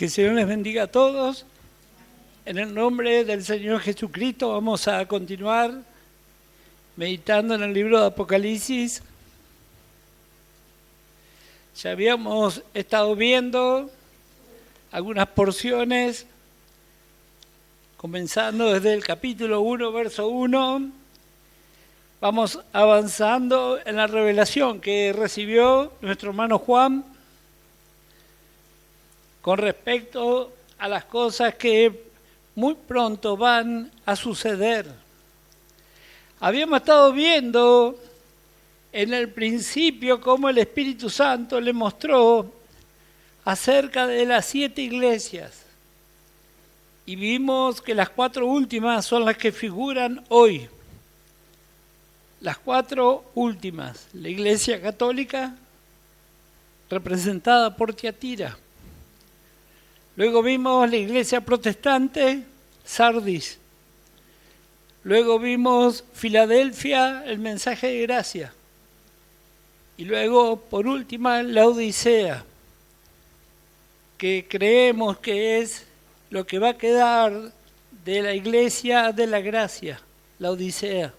Que el Señor les bendiga a todos. En el nombre del Señor Jesucristo vamos a continuar meditando en el libro de Apocalipsis. Ya habíamos estado viendo algunas porciones, comenzando desde el capítulo 1, verso 1. Vamos avanzando en la revelación que recibió nuestro hermano Juan con respecto a las cosas que muy pronto van a suceder. Habíamos estado viendo en el principio cómo el Espíritu Santo le mostró acerca de las 7 iglesias. Y vimos que las 4 últimas son las que figuran hoy. Las 4 últimas. La Iglesia Católica, representada por Tiatira. Luego vimos la Iglesia Protestante, Sardis. Luego vimos Filadelfia, el mensaje de gracia. Y luego, por última, la Odisea, que creemos que es lo que va a quedar de la Iglesia de la Gracia, la Odisea.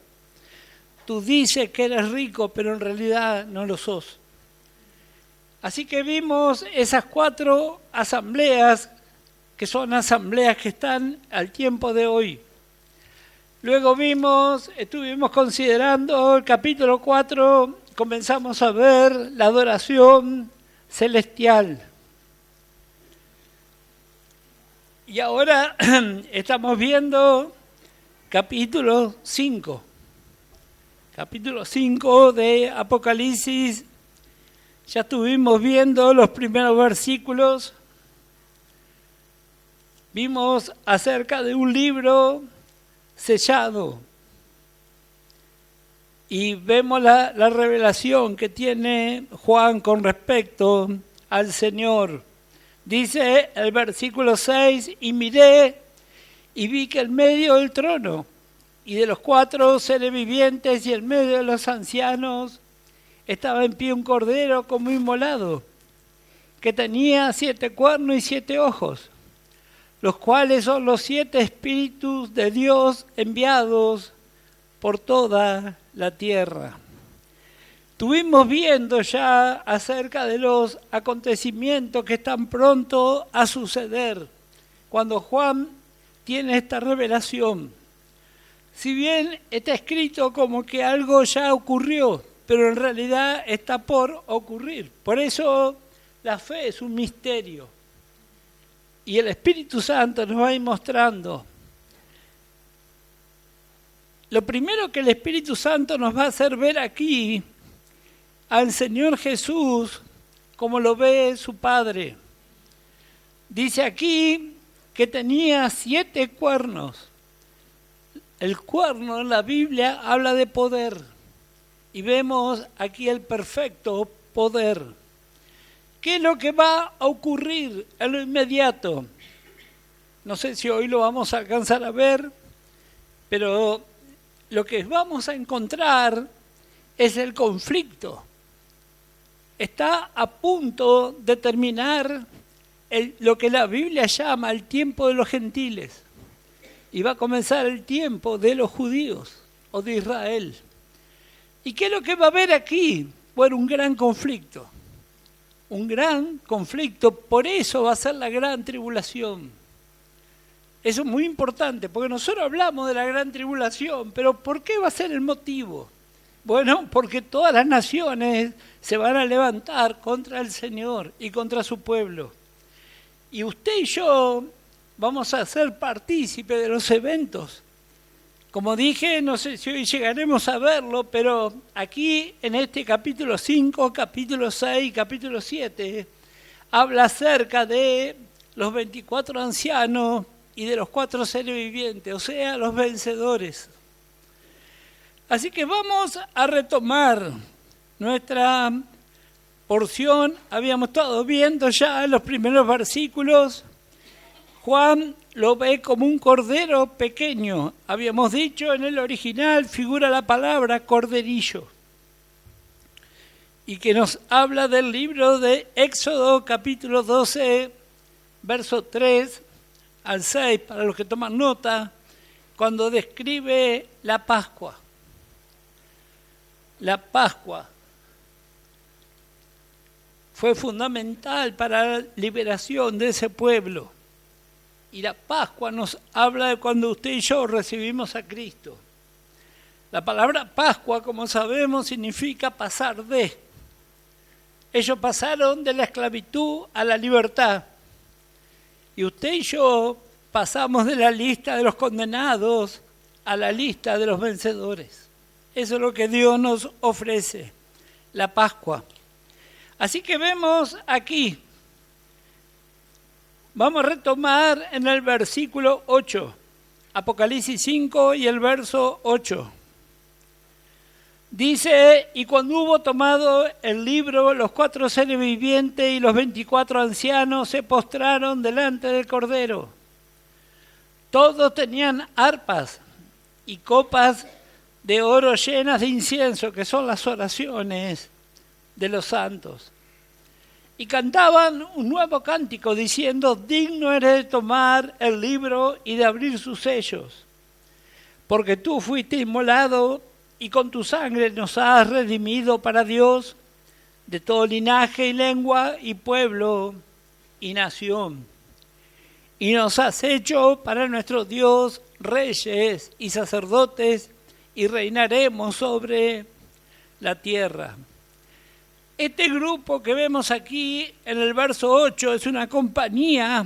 Tú dices que eres rico, pero en realidad no lo sos. Así que vimos esas 4 asambleas, que son asambleas que están al tiempo de hoy. Luego estuvimos considerando el capítulo 4, comenzamos a ver la adoración celestial. Y ahora estamos viendo capítulo 5. Capítulo 5 de Apocalipsis. Ya estuvimos viendo los primeros versículos. Vimos acerca de un libro sellado. Y vemos la revelación que tiene Juan con respecto al Señor. Dice el versículo 6, y miré y vi que en medio del trono y de los 4 seres vivientes y en medio de los ancianos estaba en pie un cordero como inmolado, que tenía 7 cuernos y 7 ojos, los cuales son los 7 espíritus de Dios enviados por toda la tierra. Estuvimos viendo ya acerca de los acontecimientos que están pronto a suceder cuando Juan tiene esta revelación. Si bien está escrito como que algo ya ocurrió, pero en realidad está por ocurrir. Por eso la fe es un misterio. Y el Espíritu Santo nos va a ir mostrando. Lo primero que el Espíritu Santo nos va a hacer ver aquí al Señor Jesús como lo ve su Padre. Dice aquí que tenía 7 cuernos. El cuerno en la Biblia habla de poder. Y vemos aquí el perfecto poder. ¿Qué es lo que va a ocurrir en lo inmediato? No sé si hoy lo vamos a alcanzar a ver, pero lo que vamos a encontrar es el conflicto. Está a punto de terminar lo que la Biblia llama el tiempo de los gentiles. Y va a comenzar el tiempo de los judíos o de Israel. ¿Y qué es lo que va a haber aquí? Bueno, un gran conflicto. Un gran conflicto, por eso va a ser la gran tribulación. Eso es muy importante, porque nosotros hablamos de la gran tribulación, pero ¿por qué va a ser el motivo? Bueno, porque todas las naciones se van a levantar contra el Señor y contra su pueblo. Y usted y yo vamos a ser partícipes de los eventos. Como dije, no sé si hoy llegaremos a verlo, pero aquí en este capítulo 5, capítulo 6, capítulo 7, habla acerca de los 24 ancianos y de los 4 seres vivientes, o sea, los vencedores. Así que vamos a retomar nuestra porción. Habíamos estado viendo ya en los primeros versículos. Juan lo ve como un cordero pequeño. Habíamos dicho en el original figura la palabra corderillo. Y que nos habla del libro de Éxodo capítulo 12, verso 3 al 6, para los que toman nota, cuando describe la Pascua. La Pascua fue fundamental para la liberación de ese pueblo. Y la Pascua nos habla de cuando usted y yo recibimos a Cristo. La palabra Pascua, como sabemos, significa pasar de. Ellos pasaron de la esclavitud a la libertad. Y usted y yo pasamos de la lista de los condenados a la lista de los vencedores. Eso es lo que Dios nos ofrece, la Pascua. Así que vemos aquí, vamos a retomar en el versículo 8, Apocalipsis 5 y el verso 8. Dice, y cuando hubo tomado el libro, los 4 seres vivientes y los 24 ancianos se postraron delante del Cordero. Todos tenían arpas y copas de oro llenas de incienso, que son las oraciones de los santos. Y cantaban un nuevo cántico diciendo, digno eres de tomar el libro y de abrir sus sellos, porque tú fuiste inmolado y con tu sangre nos has redimido para Dios de todo linaje y lengua y pueblo y nación. Y nos has hecho para nuestro Dios reyes y sacerdotes y reinaremos sobre la tierra. Este grupo que vemos aquí en el verso 8 es una compañía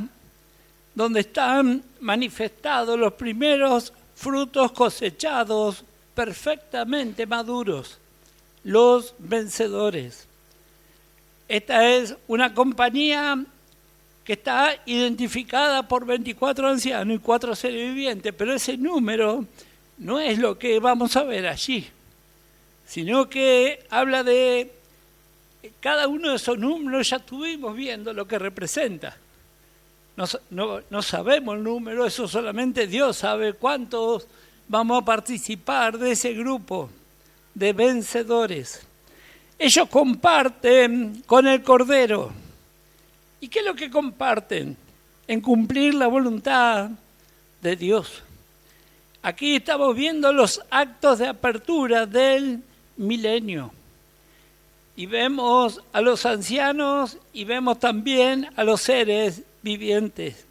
donde están manifestados los primeros frutos cosechados perfectamente maduros, los vencedores. Esta es una compañía que está identificada por 24 ancianos y 4 seres vivientes, pero ese número no es lo que vamos a ver allí, sino que habla de cada uno de esos números. Ya estuvimos viendo lo que representa. No sabemos el número, eso solamente Dios sabe cuántos vamos a participar de ese grupo de vencedores. Ellos comparten con el Cordero. ¿Y qué es lo que comparten? En cumplir la voluntad de Dios. Aquí estamos viendo los actos de apertura del milenio. Y vemos a los ancianos y vemos también a los seres vivientes.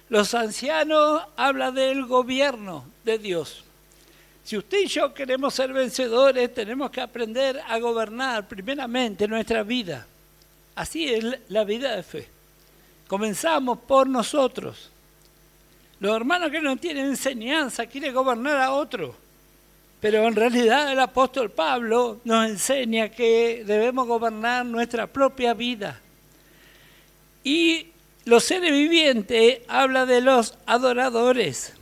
Los ancianos hablan del gobierno de Dios. Si usted y yo queremos ser vencedores, tenemos que aprender a gobernar primeramente nuestra vida. Así es la vida de fe. Comenzamos por nosotros. Los hermanos que no tienen enseñanza quieren gobernar a otro. Pero en realidad el apóstol Pablo nos enseña que debemos gobernar nuestra propia vida. Y los seres vivientes habla de los adoradores.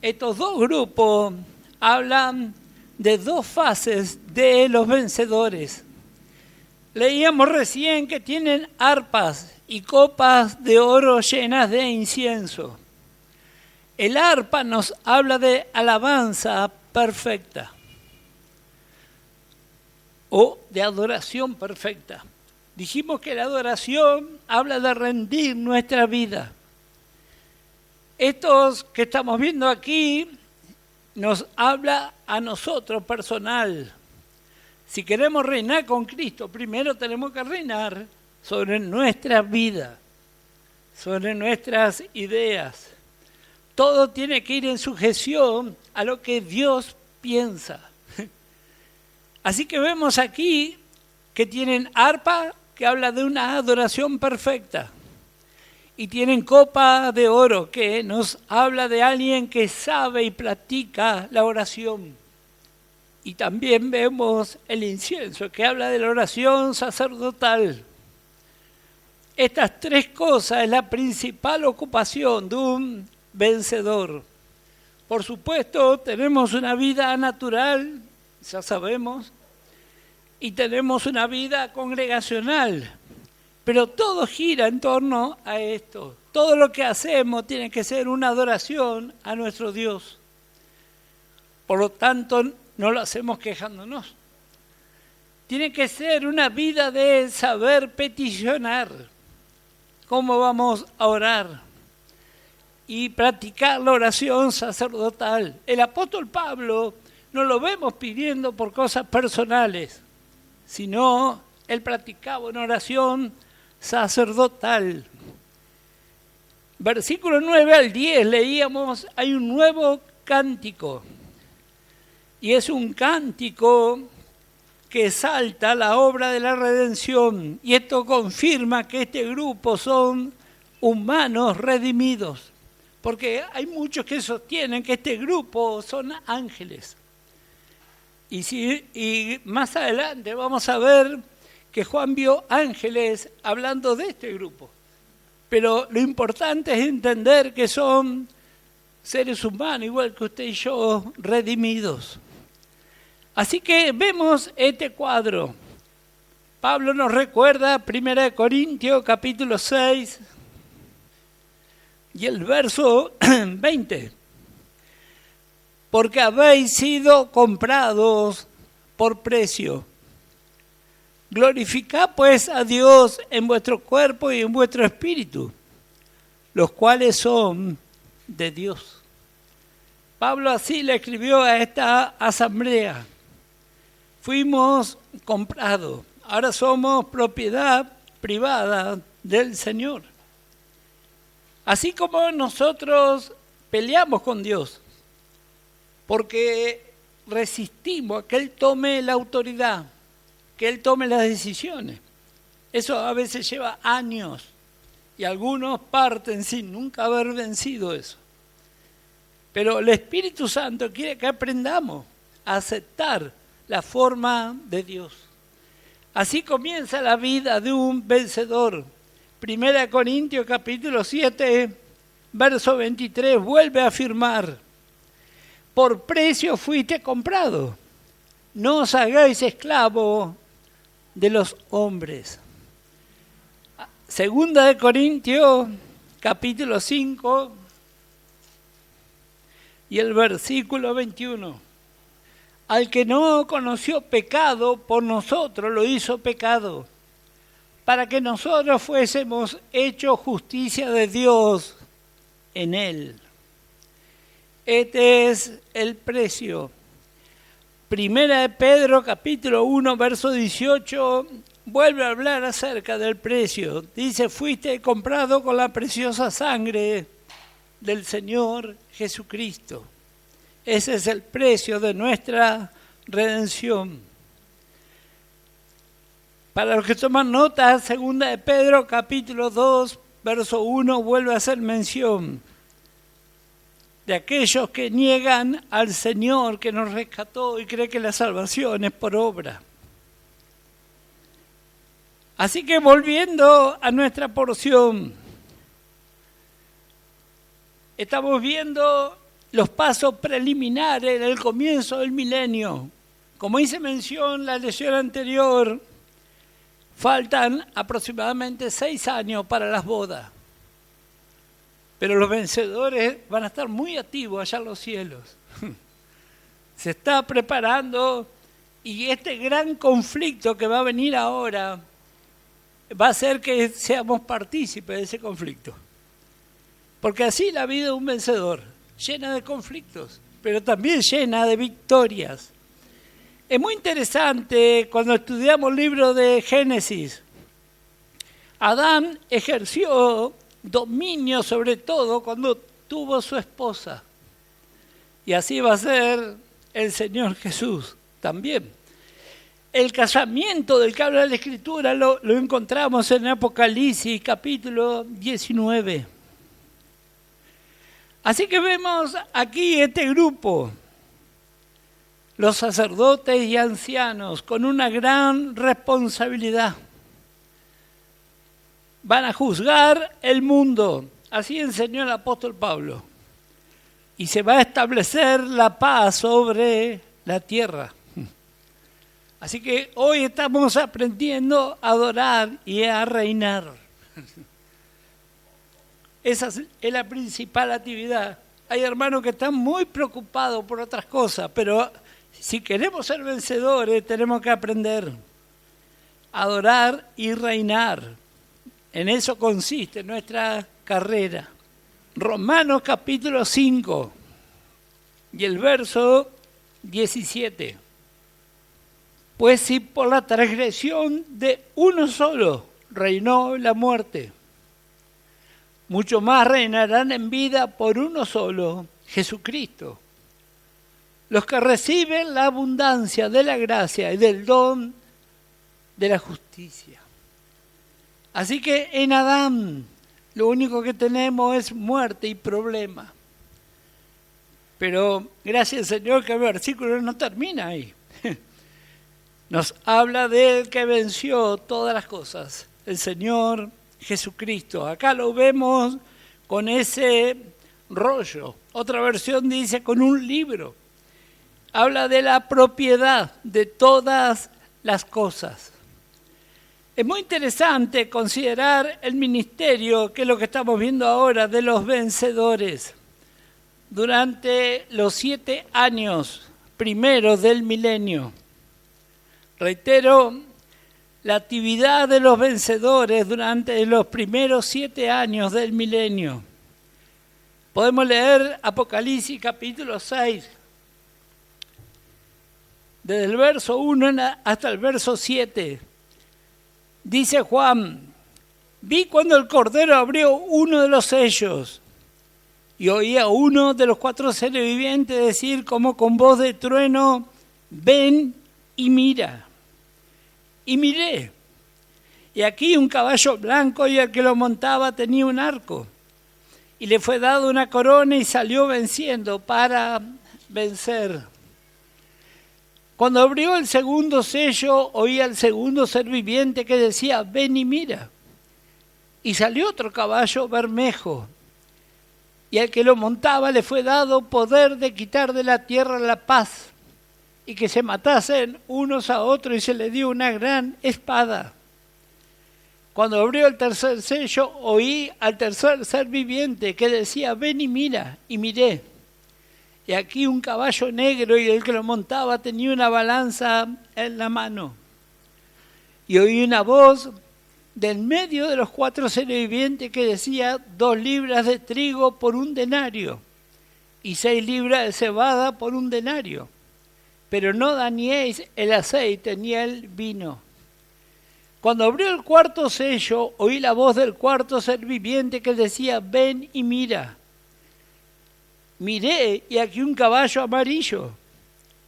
Estos dos grupos hablan de dos fases de los vencedores. Leíamos recién que tienen arpas y copas de oro llenas de incienso. El arpa nos habla de alabanza perfecta o de adoración perfecta. Dijimos que la adoración habla de rendir nuestra vida. Estos que estamos viendo aquí nos habla a nosotros personal. Si queremos reinar con Cristo, primero tenemos que reinar sobre nuestra vida, sobre nuestras ideas. Todo tiene que ir en sujeción a lo que Dios piensa. Así que vemos aquí que tienen arpa, que habla de una adoración perfecta. Y tienen copa de oro, que nos habla de alguien que sabe y practica la oración. Y también vemos el incienso, que habla de la oración sacerdotal. Estas tres cosas es la principal ocupación de un vencedor. Por supuesto, tenemos una vida natural, ya sabemos, y tenemos una vida congregacional, pero todo gira en torno a esto. Todo lo que hacemos tiene que ser una adoración a nuestro Dios. Por lo tanto, no lo hacemos quejándonos. Tiene que ser una vida de saber peticionar. cómo vamos a orar y practicar la oración sacerdotal. El apóstol Pablo no lo vemos pidiendo por cosas personales, sino él practicaba una oración sacerdotal. Versículo 9 al 10 leíamos, hay un nuevo cántico, y es un cántico que exalta la obra de la redención, y esto confirma que este grupo son humanos redimidos, porque hay muchos que sostienen que este grupo son ángeles. Y más adelante vamos a ver que Juan vio ángeles hablando de este grupo. Pero lo importante es entender que son seres humanos, igual que usted y yo, redimidos. Así que vemos este cuadro. Pablo nos recuerda 1 Corintios capítulo 6 y el verso 20. Porque habéis sido comprados por precio. Glorificad pues a Dios en vuestro cuerpo y en vuestro espíritu, los cuales son de Dios. Pablo así le escribió a esta asamblea. Fuimos comprados, ahora somos propiedad privada del Señor. Así como nosotros peleamos con Dios, porque resistimos a que Él tome la autoridad, que Él tome las decisiones. Eso a veces lleva años y algunos parten sin nunca haber vencido eso. Pero el Espíritu Santo quiere que aprendamos a aceptar la forma de Dios. Así comienza la vida de un vencedor. 1 Corintios capítulo 7, verso 23, vuelve a afirmar: por precio fuiste comprado, no os hagáis esclavos de los hombres. Segunda de Corintios capítulo 5 y el versículo 21. Al que no conoció pecado, por nosotros lo hizo pecado, para que nosotros fuésemos hechos justicia de Dios en él. Este es el precio. Primera de Pedro, capítulo 1, verso 18, vuelve a hablar acerca del precio. Dice, fuiste comprado con la preciosa sangre del Señor Jesucristo. Ese es el precio de nuestra redención. Para los que toman nota, segunda de Pedro, capítulo 2, verso 1, vuelve a hacer mención de aquellos que niegan al Señor que nos rescató y creen que la salvación es por obra. Así que volviendo a nuestra porción, estamos viendo los pasos preliminares del comienzo del milenio. Como hice mención en la lección anterior, faltan aproximadamente 6 años para las bodas. Pero los vencedores van a estar muy activos allá en los cielos. Se está preparando y este gran conflicto que va a venir ahora va a hacer que seamos partícipes de ese conflicto. Porque así la vida de un vencedor, llena de conflictos, pero también llena de victorias. Es muy interesante cuando estudiamos el libro de Génesis. Adán ejerció dominio sobre todo cuando tuvo su esposa. Y así va a ser el Señor Jesús también. El casamiento del que habla la Escritura lo encontramos en Apocalipsis capítulo 19. Así que vemos aquí este grupo, los sacerdotes y ancianos, con una gran responsabilidad. Van a juzgar el mundo, así enseñó el apóstol Pablo. Y se va a establecer la paz sobre la tierra. Así que hoy estamos aprendiendo a adorar y a reinar. Esa es la principal actividad. Hay hermanos que están muy preocupados por otras cosas, pero si queremos ser vencedores tenemos que aprender a adorar y reinar. En eso consiste nuestra carrera. Romanos capítulo 5 y el verso 17. Pues si por la transgresión de uno solo reinó la muerte, mucho más reinarán en vida por uno solo, Jesucristo, los que reciben la abundancia de la gracia y del don de la justicia. Así que en Adán lo único que tenemos es muerte y problema. Pero gracias al Señor que el versículo no termina ahí. Nos habla del que venció todas las cosas, el Señor Jesucristo. Acá lo vemos con ese rollo. Otra versión dice con un libro. Habla de la propiedad de todas las cosas. Es muy interesante considerar el ministerio, que es lo que estamos viendo ahora, de los vencedores. Durante los 7 años primeros del milenio. Reitero, la actividad de los vencedores durante los primeros 7 años del milenio. Podemos leer Apocalipsis capítulo 6, desde el verso 1 hasta el verso 7. Dice Juan, vi cuando el Cordero abrió uno de los sellos y oí a uno de los 4 seres vivientes decir como con voz de trueno, ven y mira. Y miré, y aquí un caballo blanco y el que lo montaba tenía un arco. Y le fue dado una corona y salió venciendo para vencer. Cuando abrió el segundo sello, oí al segundo ser viviente que decía, ven y mira. Y salió otro caballo bermejo, y al que lo montaba le fue dado poder de quitar de la tierra la paz, y que se matasen unos a otros, y se le dio una gran espada. Cuando abrió el tercer sello, oí al tercer ser viviente que decía, ven y mira, y miré. Y aquí un caballo negro y el que lo montaba tenía una balanza en la mano. Y oí una voz del medio de los 4 seres vivientes que decía 2 libras de trigo por 1 denario y 6 libras de cebada por 1 denario. Pero no dañéis el aceite ni el vino. Cuando abrió el cuarto sello, oí la voz del cuarto ser viviente que decía, ven y mira. Miré, y aquí un caballo amarillo,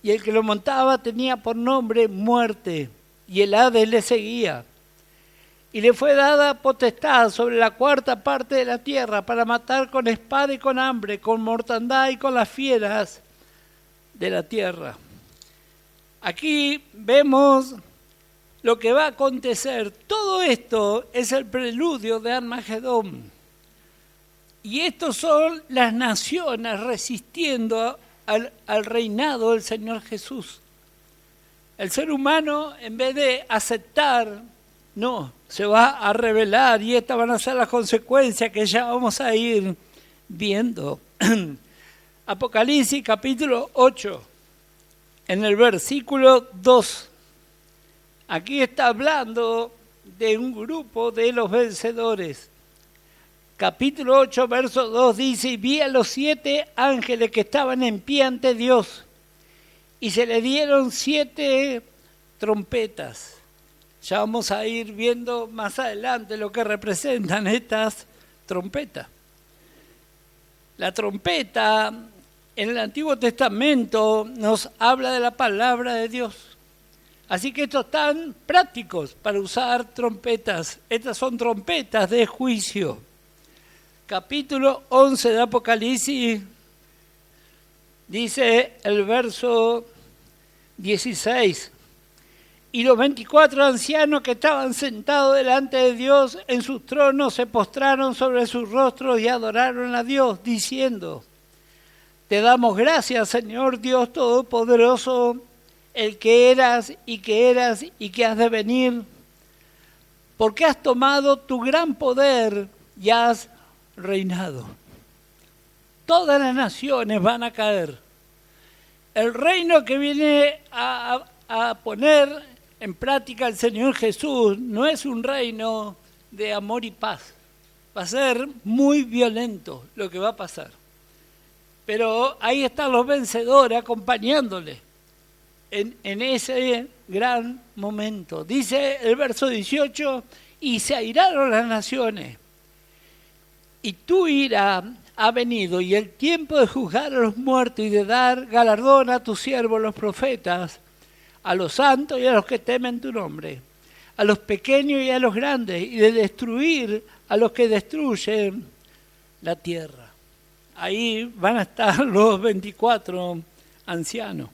y el que lo montaba tenía por nombre Muerte, y el Hades le seguía. Y le fue dada potestad sobre la 4ª parte de la tierra para matar con espada y con hambre, con mortandad y con las fieras de la tierra. Aquí vemos lo que va a acontecer. Todo esto es el preludio de Armagedón. Y estos son las naciones resistiendo al reinado del Señor Jesús. El ser humano, en vez de aceptar, no, se va a rebelar y estas van a ser las consecuencias que ya vamos a ir viendo. Apocalipsis capítulo 8, en el versículo 2. Aquí está hablando de un grupo de los vencedores. Capítulo 8, verso 2 dice, y vi a los 7 ángeles que estaban en pie ante Dios, y se le dieron 7 trompetas. Ya vamos a ir viendo más adelante lo que representan estas trompetas. La trompeta en el Antiguo Testamento nos habla de la palabra de Dios. Así que estos están prácticos para usar trompetas. Estas son trompetas de juicio. Capítulo 11 de Apocalipsis, dice el verso 16, y los 24 ancianos que estaban sentados delante de Dios en sus tronos se postraron sobre sus rostros y adoraron a Dios, diciendo, te damos gracias, Señor Dios Todopoderoso, el que eras y que has de venir, porque has tomado tu gran poder y has reinado. Todas las naciones van a caer. El reino que viene a poner en práctica el Señor Jesús no es un reino de amor y paz. Va a ser muy violento lo que va a pasar. Pero ahí están los vencedores acompañándole en ese gran momento. Dice el verso 18, y se airaron las naciones, y tu ira ha venido, y el tiempo de juzgar a los muertos y de dar galardón a tus siervos los profetas, a los santos y a los que temen tu nombre, a los pequeños y a los grandes, y de destruir a los que destruyen la tierra. Ahí van a estar los 24 ancianos.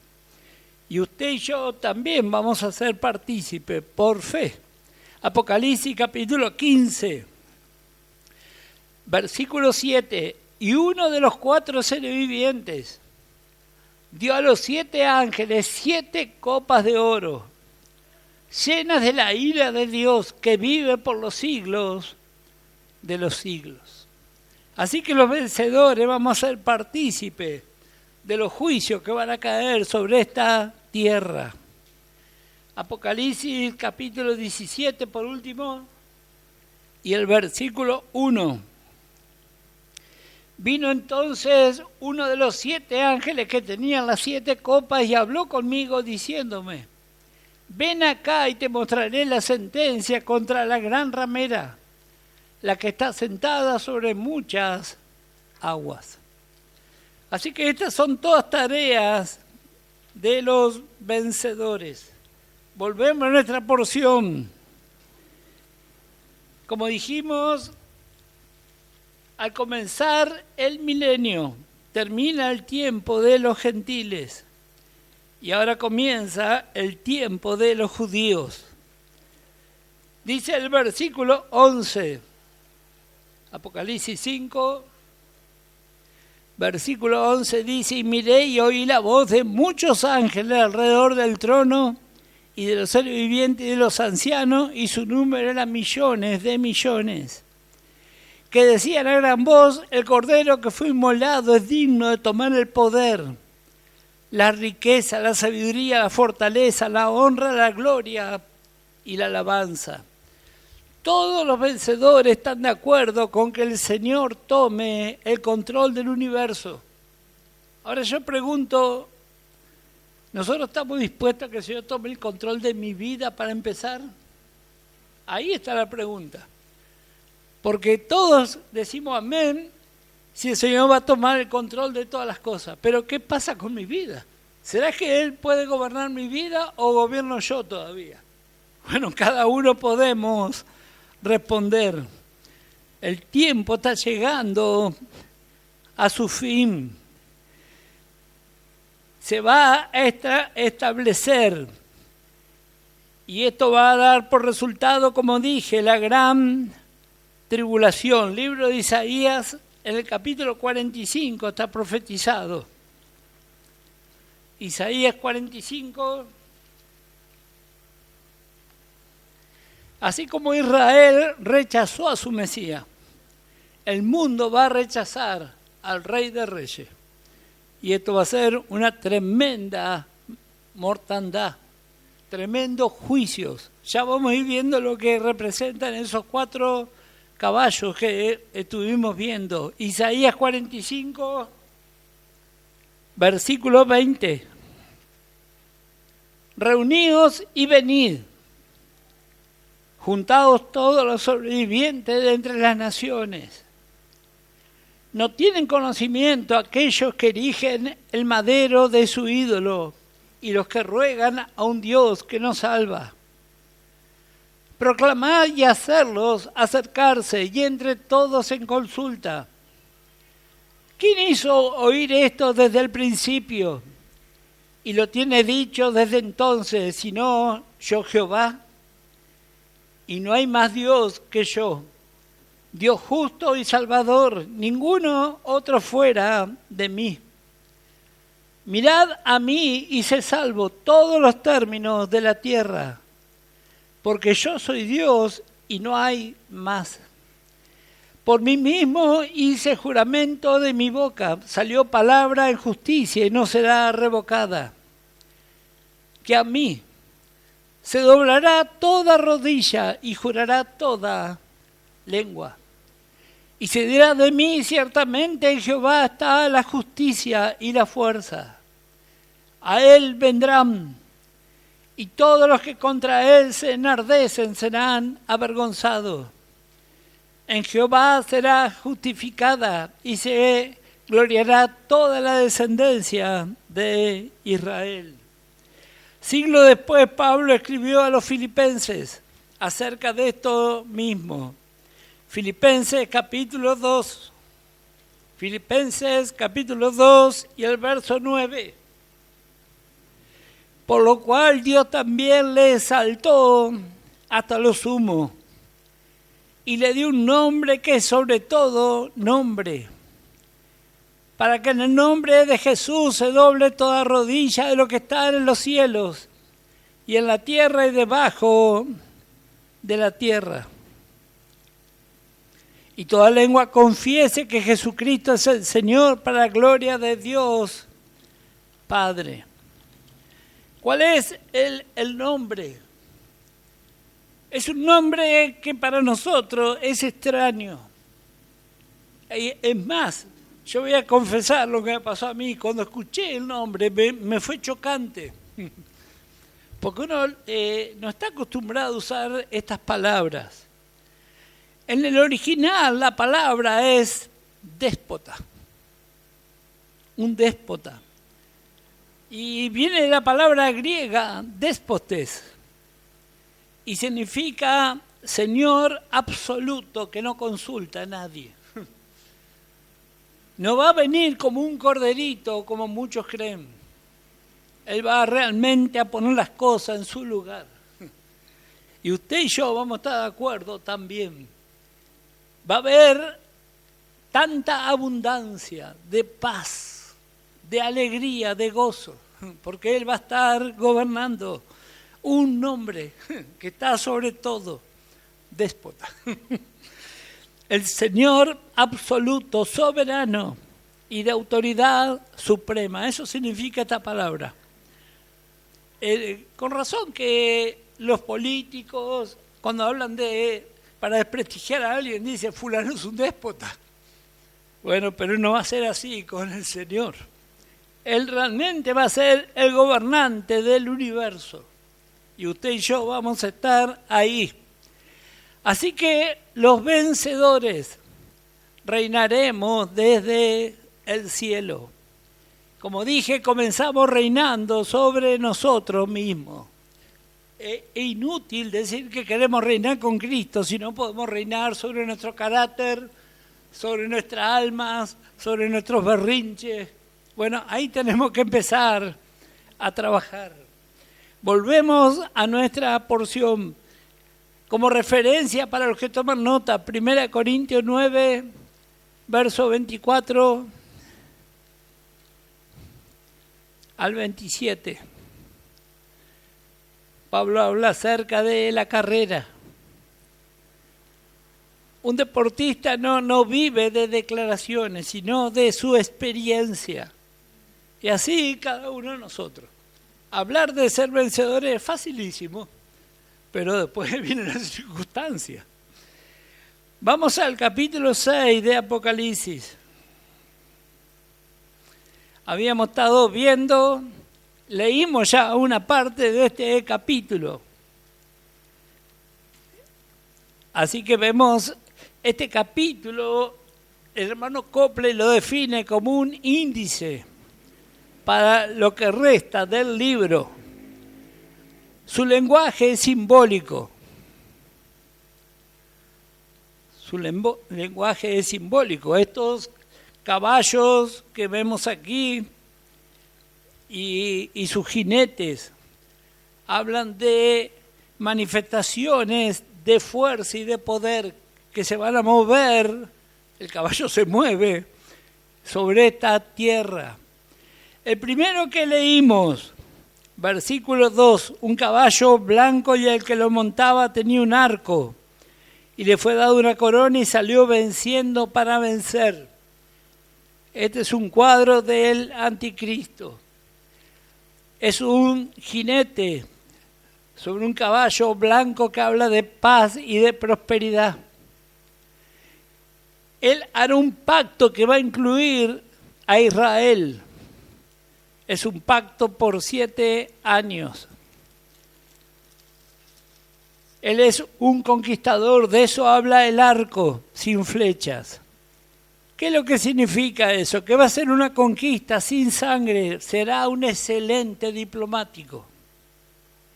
Y usted y yo también vamos a ser partícipes por fe. Apocalipsis capítulo 15, versículo 7. Y uno de los 4 seres vivientes dio a los 7 ángeles 7 copas de oro, llenas de la ira de Dios que vive por los siglos de los siglos. Así que los vencedores vamos a ser partícipes de los juicios que van a caer sobre esta tierra. Apocalipsis capítulo 17 por último y el versículo 1. Vino entonces uno de los 7 ángeles que tenían las 7 copas y habló conmigo diciéndome, ven acá y te mostraré la sentencia contra la gran ramera, la que está sentada sobre muchas aguas. Así que estas son todas tareas de los vencedores. Volvemos a nuestra porción. Como dijimos, al comenzar el milenio, termina el tiempo de los gentiles y ahora comienza el tiempo de los judíos. Dice el versículo 11, Apocalipsis 5, versículo 11 dice, y miré y oí la voz de muchos ángeles alrededor del trono y de los seres vivientes y de los ancianos, y su número era millones de millones, que decían a gran voz, el Cordero que fue inmolado es digno de tomar el poder, la riqueza, la sabiduría, la fortaleza, la honra, la gloria y la alabanza. Todos los vencedores están de acuerdo con que el Señor tome el control del universo. Ahora yo pregunto, ¿nosotros estamos dispuestos a que el Señor tome el control de mi vida para empezar? Ahí está la pregunta. Porque todos decimos amén si el Señor va a tomar el control de todas las cosas. Pero ¿qué pasa con mi vida? ¿Será que Él puede gobernar mi vida o gobierno yo todavía? Bueno, cada uno podemos responder. El tiempo está llegando a su fin. Se va a establecer y esto va a dar por resultado, como dije, la gran tribulación. Libro de Isaías, en el capítulo 45 está profetizado. Isaías 45. Así como Israel rechazó a su Mesías, el mundo va a rechazar al Rey de Reyes. Y esto va a ser una tremenda mortandad, tremendos juicios. Ya vamos a ir viendo lo que representan esos 4 caballos que estuvimos viendo. Isaías 45, versículo 20. Reuníos y venid, juntaos todos los sobrevivientes de entre las naciones. No tienen conocimiento aquellos que erigen el madero de su ídolo y los que ruegan a un Dios que no salva. Proclamad y hacerlos acercarse y entre todos en consulta. ¿Quién hizo oír esto desde el principio? Y lo tiene dicho desde entonces, sino yo Jehová. Y no hay más Dios que yo, Dios justo y salvador, ninguno otro fuera de mí. Mirad a mí y sé salvo todos los términos de la tierra, porque yo soy Dios y no hay más. Por mí mismo hice juramento de mi boca, salió palabra en justicia y no será revocada. Que a mí se doblará toda rodilla y jurará toda lengua. Y se dirá de mí, ciertamente en Jehová está la justicia y la fuerza. A él vendrán, y todos los que contra él se enardecen serán avergonzados. En Jehová será justificada y se gloriará toda la descendencia de Israel. Siglo después, Pablo escribió a los filipenses acerca de esto mismo. Filipenses capítulo 2. Filipenses capítulo 2 y el verso 9. Por lo cual Dios también le exaltó hasta lo sumo y le dio un nombre que es sobre todo nombre, para que en el nombre de Jesús se doble toda rodilla de lo que está en los cielos y en la tierra y debajo de la tierra. Y toda lengua confiese que Jesucristo es el Señor, para la gloria de Dios Padre. ¿Cuál es el nombre? Es un nombre que para nosotros es extraño. Es más, yo voy a confesar lo que me pasó a mí. Cuando escuché el nombre me fue chocante. Porque uno no está acostumbrado a usar estas palabras. En el original la palabra es déspota. Un déspota. Y viene de la palabra griega déspotes. Y significa señor absoluto que no consulta a nadie. No va a venir como un corderito, como muchos creen. Él va realmente a poner las cosas en su lugar. Y usted y yo vamos a estar de acuerdo también. Va a haber tanta abundancia de paz, de alegría, de gozo, porque Él va a estar gobernando. Un nombre que está sobre todo, déspota. El Señor absoluto, soberano y de autoridad suprema. Eso significa esta palabra. Con razón que los políticos, cuando hablan para desprestigiar a alguien, dicen, fulano es un déspota. Bueno, pero no va a ser así con el Señor. Él realmente va a ser el gobernante del universo. Y usted y yo vamos a estar ahí. Así que los vencedores reinaremos desde el cielo. Como dije, comenzamos reinando sobre nosotros mismos. Es inútil decir que queremos reinar con Cristo si no podemos reinar sobre nuestro carácter, sobre nuestras almas, sobre nuestros berrinches. Bueno, ahí tenemos que empezar a trabajar. Volvemos a nuestra porción. Como referencia para los que toman nota, 1 Corintios 9, verso 24 al 27. Pablo habla acerca de la carrera. Un deportista no vive de declaraciones, sino de su experiencia. Y así cada uno de nosotros. Hablar de ser vencedores es facilísimo, pero después vienen las circunstancias. Vamos al capítulo 6 de Apocalipsis. Habíamos estado viendo, leímos ya una parte de este capítulo. Así que vemos este capítulo, el hermano Copley lo define como un índice para lo que resta del libro. Su lenguaje es simbólico. Su lenguaje es simbólico. Estos caballos que vemos aquí y sus jinetes hablan de manifestaciones de fuerza y de poder que se van a mover. El caballo se mueve sobre esta tierra. El primero que leímos, versículo 2, un caballo blanco y el que lo montaba tenía un arco y le fue dado una corona y salió venciendo para vencer. Este es un cuadro del anticristo. Es un jinete sobre un caballo blanco que habla de paz y de prosperidad. Él hará un pacto que va a incluir a Israel. Es un pacto por 7 años. Él es un conquistador, de eso habla el arco, sin flechas. ¿Qué es lo que significa eso? Que va a ser una conquista sin sangre, será un excelente diplomático.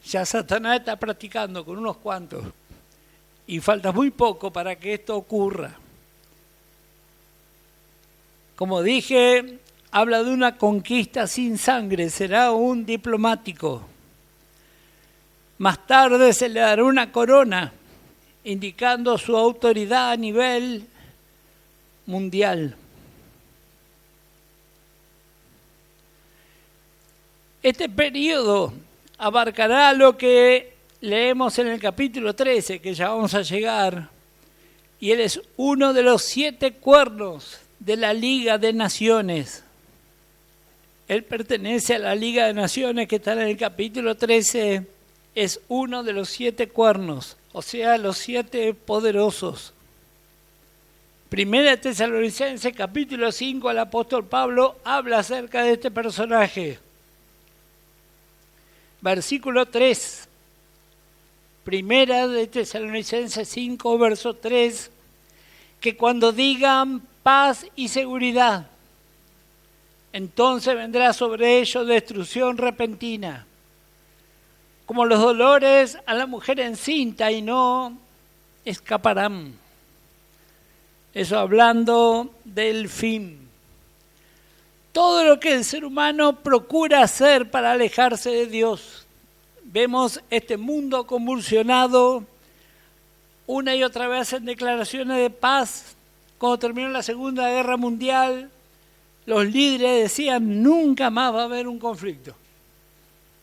Ya Satanás está practicando con unos cuantos y falta muy poco para que esto ocurra. Como dije, habla de una conquista sin sangre, será un diplomático. Más tarde se le dará una corona, indicando su autoridad a nivel mundial. Este periodo abarcará lo que leemos en el capítulo 13, que ya vamos a llegar, y él es uno de los 7 cuernos de la Liga de Naciones. Él pertenece a la Liga de Naciones que está en el capítulo 13, es uno de los 7 cuernos, o sea, los 7 poderosos. Primera de Tesalonicenses, capítulo 5, el apóstol Pablo habla acerca de este personaje. Versículo 3. Primera de Tesalonicenses 5, verso 3. Que cuando digan paz y seguridad, entonces vendrá sobre ellos destrucción repentina, como los dolores a la mujer encinta, y no escaparán. Eso hablando del fin. Todo lo que el ser humano procura hacer para alejarse de Dios. Vemos este mundo convulsionado una y otra vez en declaraciones de paz. Cuando terminó la Segunda Guerra Mundial, los líderes decían, nunca más va a haber un conflicto.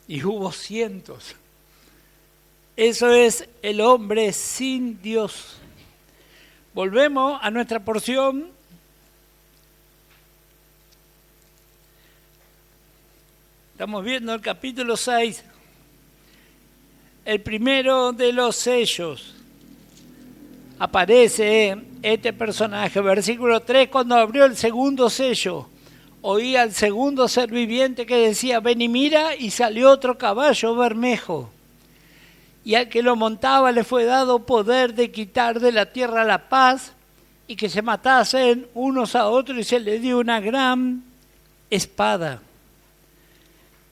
Y hubo cientos. Eso es el hombre sin Dios. Volvemos a nuestra porción. Estamos viendo el capítulo 6. El primero de los sellos. Aparece este personaje. Versículo 3, cuando abrió el segundo sello, oí al segundo ser viviente que decía, ven y mira, y salió otro caballo bermejo. Y al que lo montaba le fue dado poder de quitar de la tierra la paz y que se matasen unos a otros, y se le dio una gran espada.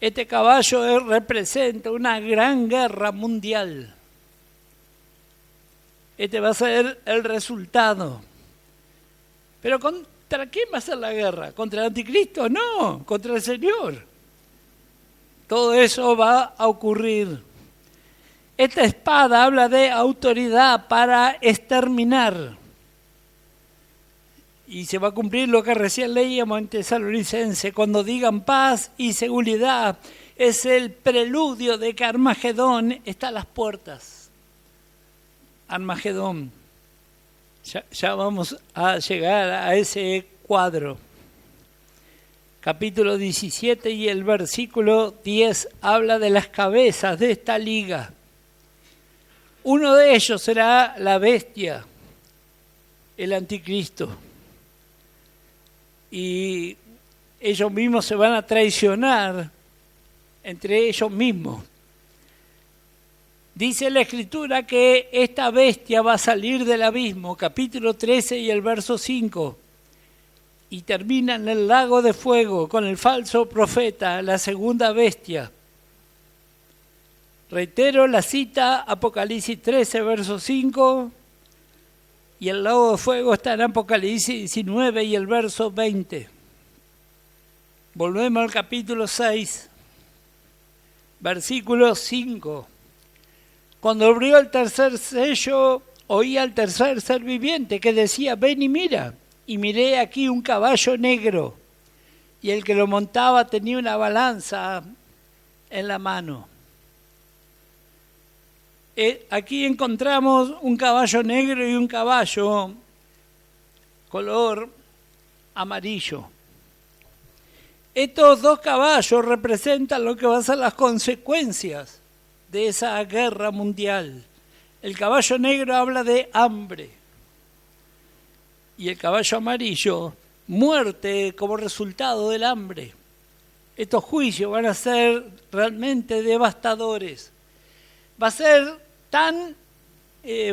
Este caballo representa una gran guerra mundial. Este va a ser el resultado. Pero ¿contra quién va a ser la guerra? ¿Contra el anticristo? No, contra el Señor. Todo eso va a ocurrir. Esta espada habla de autoridad para exterminar. Y se va a cumplir lo que recién leíamos en Tesalonicenses. Cuando digan paz y seguridad, es el preludio de que Armagedón está a las puertas. Armagedón. Ya vamos a llegar a ese cuadro. Capítulo 17 y el versículo 10 habla de las cabezas de esta liga. Uno de ellos será la bestia, el anticristo. Y ellos mismos se van a traicionar entre ellos mismos. Dice la Escritura que esta bestia va a salir del abismo, capítulo 13 y el verso 5, y termina en el lago de fuego con el falso profeta, la segunda bestia. Reitero la cita, Apocalipsis 13, verso 5, y el lago de fuego está en Apocalipsis 19 y el verso 20. Volvemos al capítulo 6, versículo 5. Cuando abrió el tercer sello, oí al tercer ser viviente que decía, ven y mira. Y miré aquí un caballo negro, y el que lo montaba tenía una balanza en la mano. Aquí encontramos un caballo negro y un caballo color amarillo. Estos dos caballos representan lo que van a ser las consecuencias de esa guerra mundial. El caballo negro habla de hambre. y el caballo amarillo, muerte como resultado del hambre. Estos juicios van a ser realmente devastadores. Va a ser tan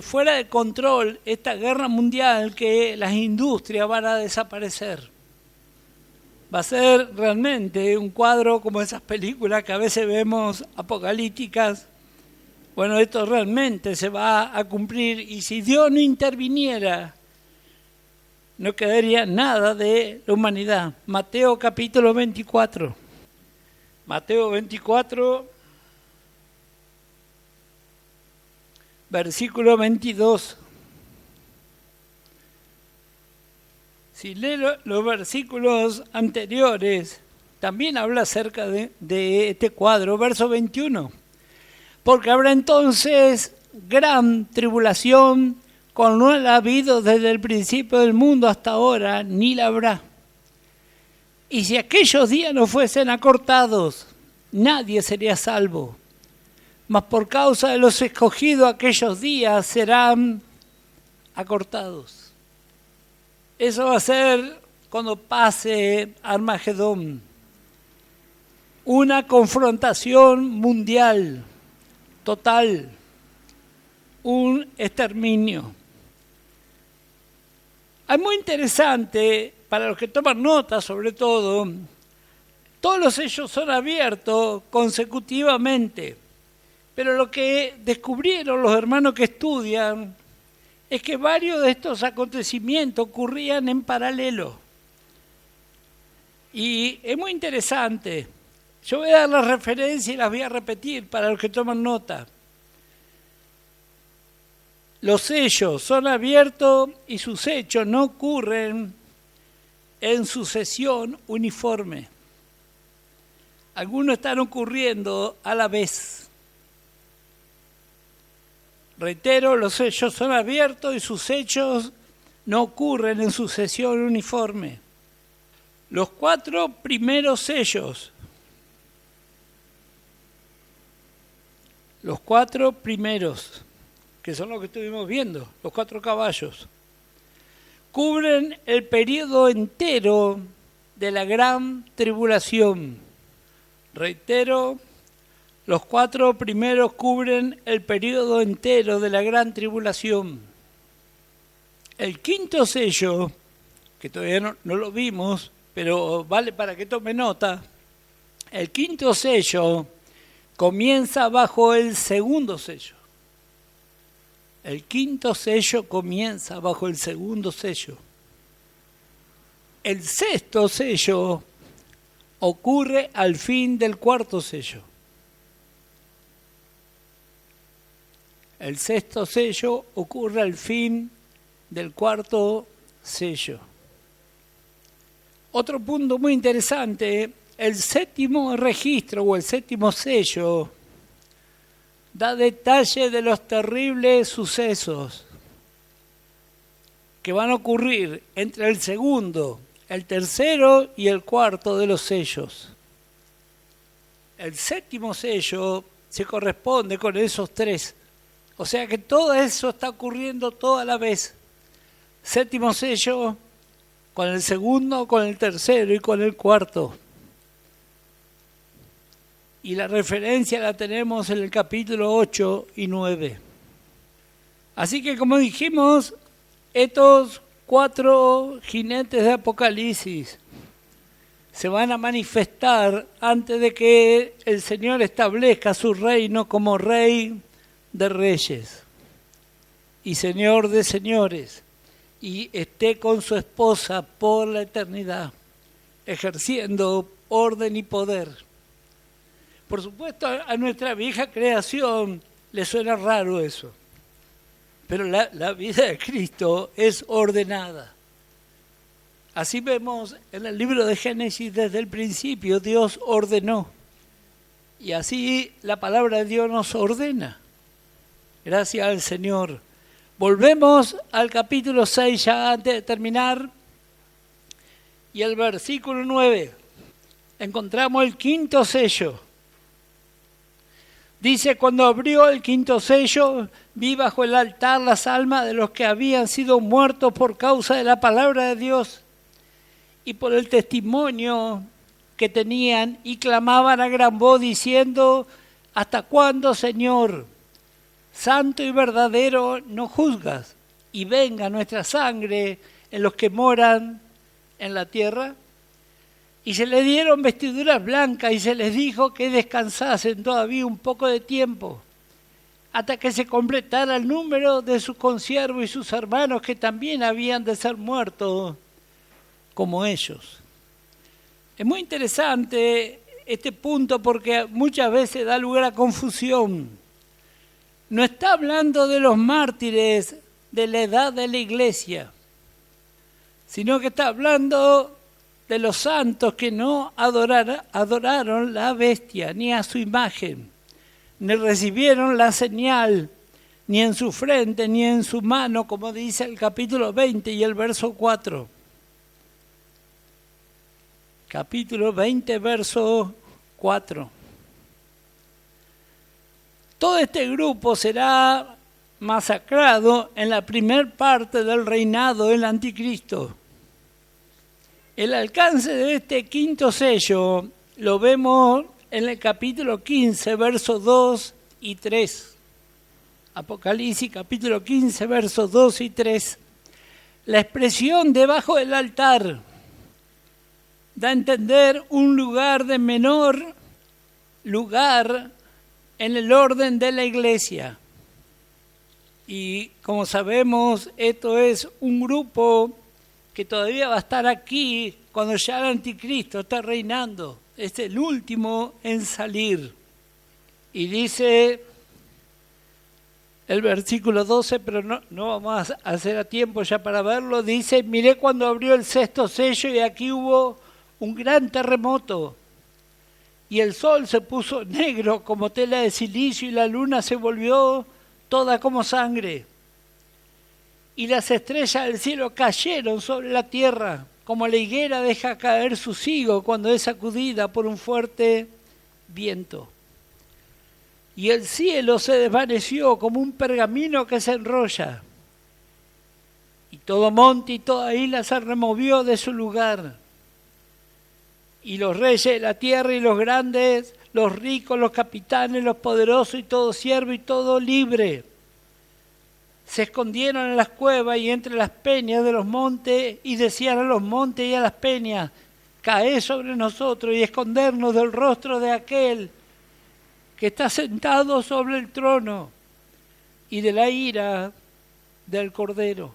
fuera de control esta guerra mundial que las industrias van a desaparecer. Va a ser realmente un cuadro como esas películas que a veces vemos apocalípticas. Bueno, esto realmente se va a cumplir y si Dios no interviniera, no quedaría nada de la humanidad. Mateo capítulo 24. Mateo 24, versículo 22. Si lee los versículos anteriores, también habla acerca de este cuadro, verso 21. Porque habrá entonces gran tribulación, como no la ha habido desde el principio del mundo hasta ahora, ni la habrá. Y si aquellos días no fuesen acortados, nadie sería salvo. Mas por causa de los escogidos, aquellos días serán acortados. Eso va a ser cuando pase Armagedón. Una confrontación mundial, total, un exterminio. Es muy interesante, para los que toman nota sobre todo, todos los sellos son abiertos consecutivamente, pero lo que descubrieron los hermanos que estudian es que varios de estos acontecimientos ocurrían en paralelo. Y es muy interesante. Yo voy a dar las referencias y las voy a repetir para los que toman nota. Los sellos son abiertos y sus hechos no ocurren en sucesión uniforme. Algunos están ocurriendo a la vez. Reitero, los sellos son abiertos y sus hechos no ocurren en sucesión uniforme. Los 4 primeros sellos, los 4 primeros, que son los que estuvimos viendo, los 4 caballos, cubren el periodo entero de la gran tribulación. Reitero, los 4 primeros cubren el periodo entero de la gran tribulación. El 5.º sello, que todavía no lo vimos, pero vale para que tome nota, el 5.º sello comienza bajo el 2.º sello. El 5.º sello comienza bajo el 2.º sello. El 6.º sello ocurre al fin del 4.º sello. El 6.º sello ocurre al fin del 4.º sello. Otro punto muy interesante, el 7.º registro o el 7.º sello da detalle de los terribles sucesos que van a ocurrir entre el 2.º, el 3.º y el 4.º de los sellos. El 7.º sello se corresponde con esos 3. O sea que todo eso está ocurriendo toda la vez. 7.º sello con el 2.º, con el 3.º y con el 4.º. Y la referencia la tenemos en el capítulo 8 y 9. Así que como dijimos, estos 4 jinetes de Apocalipsis se van a manifestar antes de que el Señor establezca su reino como Rey de Reyes y Señor de Señores, y esté con su esposa por la eternidad, ejerciendo orden y poder. Por supuesto, a nuestra vieja creación le suena raro eso, pero la vida de Cristo es ordenada. Así vemos en el libro de Génesis, desde el principio Dios ordenó, y así la palabra de Dios nos ordena. Gracias al Señor. Volvemos al capítulo 6 ya antes de terminar, y el versículo 9. Encontramos el 5.º sello. Dice, cuando abrió el quinto sello, vi bajo el altar las almas de los que habían sido muertos por causa de la palabra de Dios y por el testimonio que tenían, y clamaban a gran voz diciendo, ¿hasta cuándo, Señor, santo y verdadero, no juzgas y venga nuestra sangre en los que moran en la tierra? Y se les dieron vestiduras blancas y se les dijo que descansasen todavía un poco de tiempo, hasta que se completara el número de sus consiervos y sus hermanos que también habían de ser muertos como ellos. Es muy interesante este punto porque muchas veces da lugar a confusión. No está hablando de los mártires de la edad de la iglesia, sino que está hablando de los santos que no adoraron la bestia, ni a su imagen, ni recibieron la señal, ni en su frente, ni en su mano, como dice el capítulo 20 y el verso 4. Capítulo 20, verso 4. Todo este grupo será masacrado en la primer parte del reinado del anticristo. El alcance de este quinto sello lo vemos en el capítulo 15, versos 2 y 3. Apocalipsis, capítulo 15, versos 2 y 3. La expresión debajo del altar da a entender un lugar de menor lugar en el orden de la iglesia. Y como sabemos, esto es un grupo que todavía va a estar aquí cuando ya el anticristo está reinando. Es el último en salir. Y dice el versículo 12, pero no vamos a hacer a tiempo ya para verlo, dice, miré cuando abrió el sexto sello y aquí hubo un gran terremoto. Y el sol se puso negro como tela de silicio y la luna se volvió toda como sangre. Y las estrellas del cielo cayeron sobre la tierra, como la higuera deja caer sus higos cuando es sacudida por un fuerte viento. Y el cielo se desvaneció como un pergamino que se enrolla. Y todo monte y toda isla se removió de su lugar. Y los reyes de la tierra y los grandes, los ricos, los capitanes, los poderosos y todo siervo y todo libre, se escondieron en las cuevas y entre las peñas de los montes y decían a los montes y a las peñas, caed sobre nosotros y escondernos del rostro de aquel que está sentado sobre el trono y de la ira del Cordero.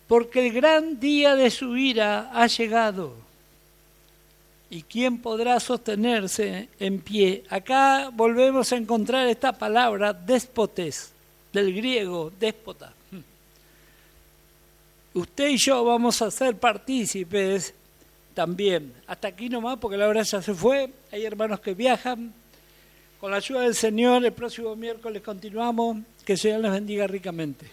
Porque el gran día de su ira ha llegado. ¿Y quién podrá sostenerse en pie? Acá volvemos a encontrar esta palabra, déspotes, del griego, déspota. Usted y yo vamos a ser partícipes también. Hasta aquí nomás, porque la hora ya se fue. Hay hermanos que viajan. Con la ayuda del Señor, el próximo miércoles continuamos. Que el Señor les bendiga ricamente.